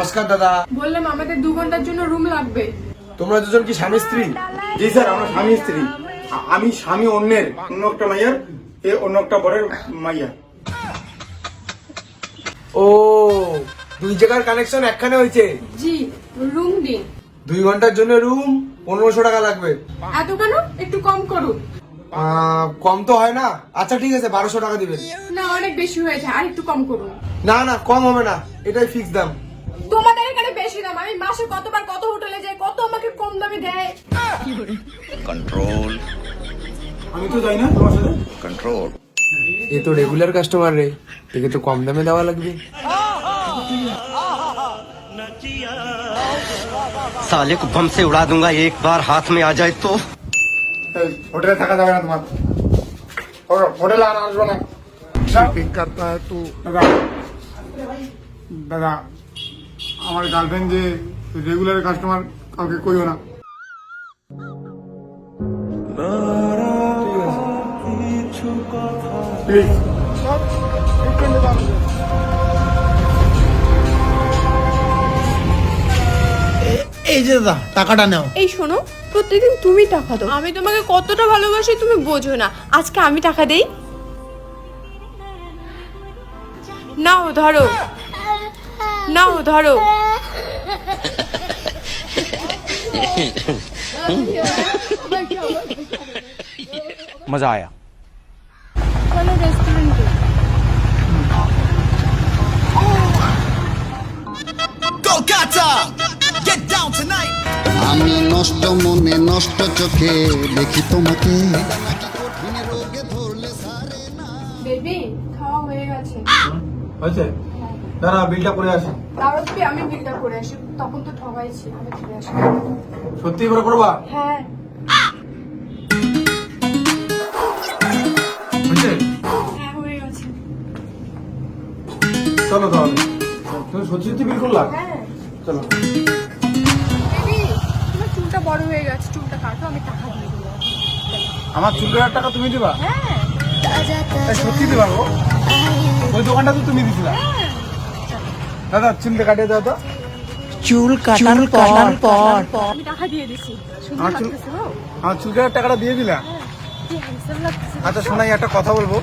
নমস্কার দাদা। বললাম আমাদের 2 ঘন্টার জন্য রুম লাগবে। তোমরা দুজন কি স্বামী স্ত্রী? জি স্যার, আমরা স্বামী স্ত্রী। আমি স্বামী অন্য একটা মাইয়ার, এ অন্য একটা বরের মাইয়া। ও, দুই জায়গার কানেকশন একখানে হয়েছে। জি, রুম দিন। 2 ঘন্টার জন্য রুম 1500 টাকা লাগবে। এত কেন? একটু কম করুন। কম তো হয় না। আচ্ছা ঠিক আছে, 1200 টাকা দিবেন। না, অনেক বেশি হয়েছে, আর একটু কম করুন। না না, কম হবে না, এটাই ফিক্স দাম। তোমাদের এখানে বেশি দাম। আমি মাসে কতবার কত হোটেলে যাই, কত আমাকে কম দামে দেয়। कंट्रोल আমি তো যাই না তোমার সাথে। कंट्रोल এ তো রেগুলার কাস্টমার রে, একে তো কম দামে দেওয়া লাগবে। साले को बम से उड़ा दूंगा एक बार हाथ में आ जाए तो। এই, হোটেলে থাকা যাবে না তোমার। হোটেলে আর আসবে না। দাদা, দাদা, আমার গার্লফ্রেন্ড যে রেগুলার কাস্টমার, কাউকে কইও না। প্লিজ। এই যে দাদা, টাকাটা নাও। এই শোনো, প্রত্যেকদিন তুমি টাকা দাও। আমি তোমাকে কতটা ভালোবাসি তুমি বোঝো না। আজকে আমি টাকা দেই। নাও ধরো, নাও ধরো। मजा आया। চলো রেস্টুরেন্টে। আমি নষ্ট মনে নষ্ট চোখে দেখি তোমাকে। বেবি, খাওয়া হয়ে গেছে। হয়েছে? দাঁড়া, বিলটা করে আসি। তারপর কি আমি বিলটা করে আসি? তখন তো ঠগাইছি, আমি ফিরে আসি। সত্যি করে করবা? হ্যাঁ। হয়েছে? হ্যাঁ, হয়ে গেছে। চলো তাহলে। তুমি সত্যি সত্যি বিল করলা? হ্যাঁ। চলো। বেবি, তোমার চুলটা বড় হয়ে গেছে, চুলটা কাটো, আমি টাকা দিয়ে দেবো। আমার চুল কাটার টাকা তুমি দিবা? হ্যাঁ। এই, সত্যি দিবা গো? ওই দোকানটা তো তুমি দিছিলা। দাদা, চুলটা কাটিয়ে দাও তো। চুল কাটার পর আমি টাকা দিয়ে দিছি। সুন্দর আমার চুল- লাগতেছে গো। আমার চুল কাটার টাকাটা দিয়ে দিলা? কি হ্যান্ডসাম লাগতেছে। আচ্ছা শোনাই, একটা কথা বলবো।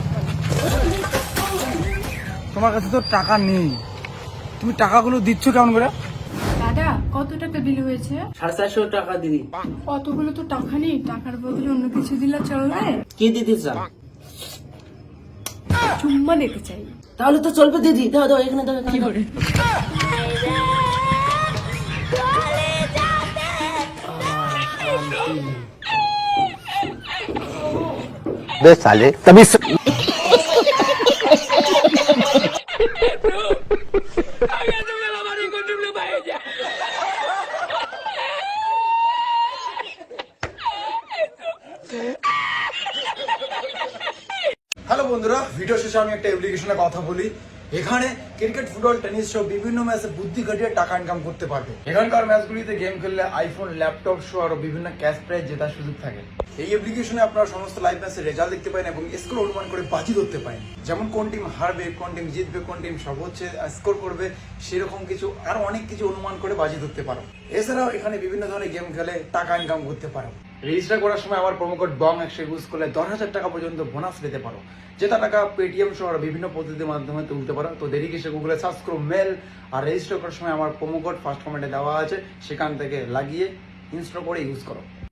তোমার কাছে তো টাকা নেই, তুমি টাকাগুলো দিচ্ছ কেমন করে? দাদা, কত টাকা বিল হয়েছে? 450 টাকা দিদি। কতগুলো তো টাকা নেই, টাকার বদলে অন্য কিছু দিলে চলবে? কি দিদি চান? চুম্মা দিতে চাই। তাহলে তো চলবে দিদি, দাও দাও, এখানে দাও। কি করে? बे साले तभी হ্যালো বন্ধুরা, ভিডিও শেষে আমি একটা অ্যাপ্লিকেশনের কথা বলি। এখানে ক্রিকেট, ফুটবল, টেনিস সহ বিভিন্ন ম্যাচে বুদ্ধি খাটিয়ে টাকা ইনকাম করতে পারবে। এখানকার ম্যাচগুলিতে গেম খেললে আইফোন, ল্যাপটপ সহ আরো বিভিন্ন ক্যাশ প্রাইজ জেতার সুযোগ থাকে। এই অ্যাপ্লিকেশনে আপনারা সমস্ত লাইভ ম্যাচের রেজাল্ট দেখতে পারেন এবং স্কোর অনুমান করে বাজি ধরতে পারেন। যেমন কোন টিম হারবে, কোন টিম জিতবে, কোন টিম সর্বোচ্চ স্কোর করবে, সেরকম কিছু আরো অনেক কিছু অনুমান করে বাজি ধরতে পারো। এছাড়াও এখানে বিভিন্ন ধরনের গেম খেলে টাকা ইনকাম করতে পারো। রেজিস্টার করার সময় আমার প্রোমো কোড BONG100 ইউজ করলে 10,000 টাকা পর্যন্ত বোনাস পেতে পারো। যেটা টাকা পেটিএম সহ বিভিন্ন পদ্ধতির মাধ্যমে তুলতে পারো। তো দেরি কিসে, গুগলে সার্চ করো মেল, আর রেজিস্টার করার সময় আমার প্রোমো কোড ফার্স্ট কমেন্টে দেওয়া আছে, সেখান থেকে লাগিয়ে ইনস্টল করে ইউজ করো।